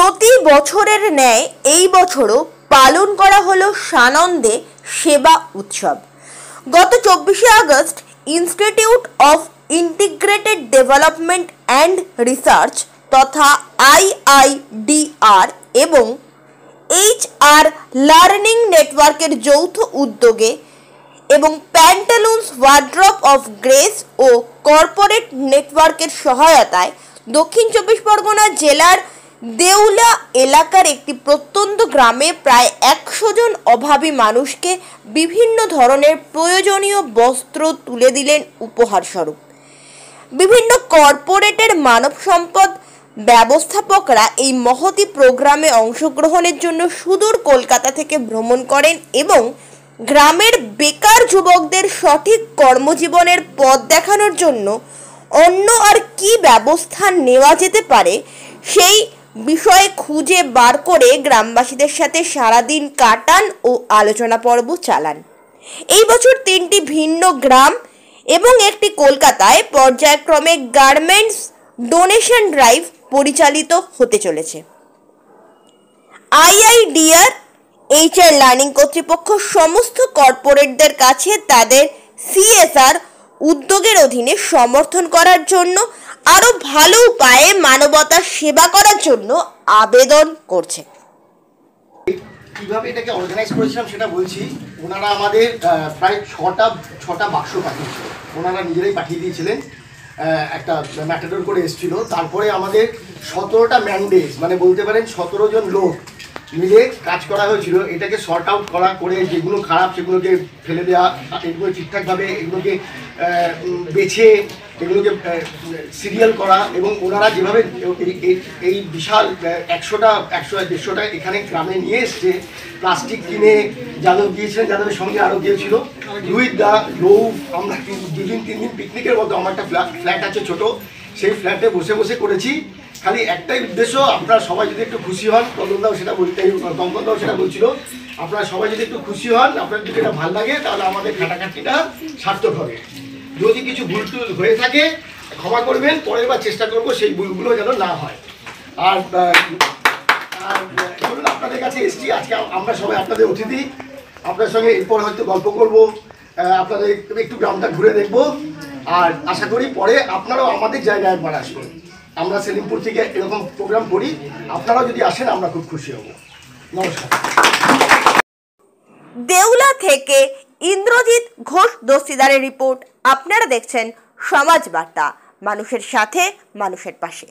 প্রতি বছরের ন্যায় এই বছরও পালন করা হলো সানন্দে সেবা উৎসব। গত 24শে August institute of integrated development and research তথা IIDR এবং HR লার্নিং নেটওয়ার্কের যৌথ উদ্যোগে এবং প্যান্টালুন্স ওয়ার্ড্রপ অফ গ্রেস ও কর্পোরেট নেটওয়ার্কের সহায়তায় দক্ষিণ 24 পরগনা জেলার দেউলা এলাকার একটি প্রত্যন্ত গ্রামে প্রায় 100 জন অভাবী মানুষকে বিভিন্ন ধরনের প্রয়োজনীয় বস্ত্র তুলে দিলেন উপহার স্বরূপ। বিভিন্ন কর্পোরেটের মানব সম্পদ ব্যবস্থাপকরা এই মহতি প্রোগ্রামে অংশগ্রহণের জন্য সুদূর কলকাতা থেকে ভ্রমণ করেন এবং গ্রামের বেকার যুবকদের সঠিক কর্মজীবনের পথ দেখানোর জন্য অন্য আর কি ব্যবস্থা নেওয়া যেতে পারে সেই বিষয়ে খুঁজে বার করে গ্রামবাসীদের সাথে সারাদিন কাটান ও আলোচনা পর্ব চালান। এই বছর 3টি ভিন্ন গ্রাম এবং একটি কলকাতায় পর্যায়ক্রমে গার্মেন্টস ডোনেশন ড্রাইভ পরিচালিত হতে চলেছে। IIDR HR লার্নিং কর্তৃপক্ষ সমস্ত কর্পোরেটদের কাছে তাদের CSR উদ্যোগের অধীনে সমর্থন করার জন্য আরো ভালো উপায়ে মানবতার সেবা করার জন্য আবেদন করছে। কিভাবে এটাকে অর্গানাইজ করেছিলাম সেটা বলছি। ওনারা আমাদের প্রায় ছটা বাক্স পাঠিয়েছিল, ওনারা নিজেরাই পাঠিয়ে দিয়েছিলেন, একটা ম্যাটাডোর করে এসেছিল। তারপরে আমাদের 17টা ম্যান্ডেজ মানে বলতে পারেন 17 জন লোক মিলে কাজ করা হয়েছিল। এটাকে শর্ট আউট করে যেগুলো খারাপ সেগুলোকে ফেলে দেওয়া, এগুলো ঠিকঠাকভাবে এগুলোকে বেছে এগুলোকে সিরিয়াল করা এবং ওনারা যেভাবে এই বিশাল 100-150টা এখানে গ্রামে নিয়ে এসছে, প্লাস্টিক কিনে যাদব গিয়েছিলেন, যাদবের সঙ্গে আরও গিয়েছিল রোহিত দা, রৌফ, আমরা 2-3 দিন পিকনিকের মতো আমার একটা ফ্ল্যাট আছে ছোট, সেই ফ্ল্যাটে বসে বসে করেছি। খালি একটাই উদ্দেশ্য, আপনারা সবাই যদি একটু খুশি হন, কমলদাও সেটা দমকলদাও সেটা বলছিল, আপনারা সবাই যদি একটু খুশি হন, আপনাদের যদি এটা ভালো লাগে তাহলে আমাদের খাটাখাটনিটা সার্থক হবে। যদি কিছু ভুল টুল হয়ে থাকে ক্ষমা করবেন, পরের বার চেষ্টা করবো সেই ভুলগুলো যেন না হয়। আর ধরুন আপনাদের কাছে এসছি আজকে, আমরা সবাই আপনাদের অতিথি, আপনার সঙ্গে এরপর হয়তো গল্প করব, আপনাদের একটু গ্রামটা ঘুরে দেখব। আর আশা করি পরে আপনারাও আমাদের জায়গায় একবার আসবেন। আমরা সেলিমপুর থেকে এরকম প্রোগ্রাম করি, আপনারাও যদি আসেন আমরা খুব খুশি হব। নমস্কার। দেউলা থেকে ইন্দ্রজিৎ ঘোষ দস্তিদারের রিপোর্ট। আপনারা দেখছেন সমাজ বার্তা, মানুষের সাথে মানুষের পাশে।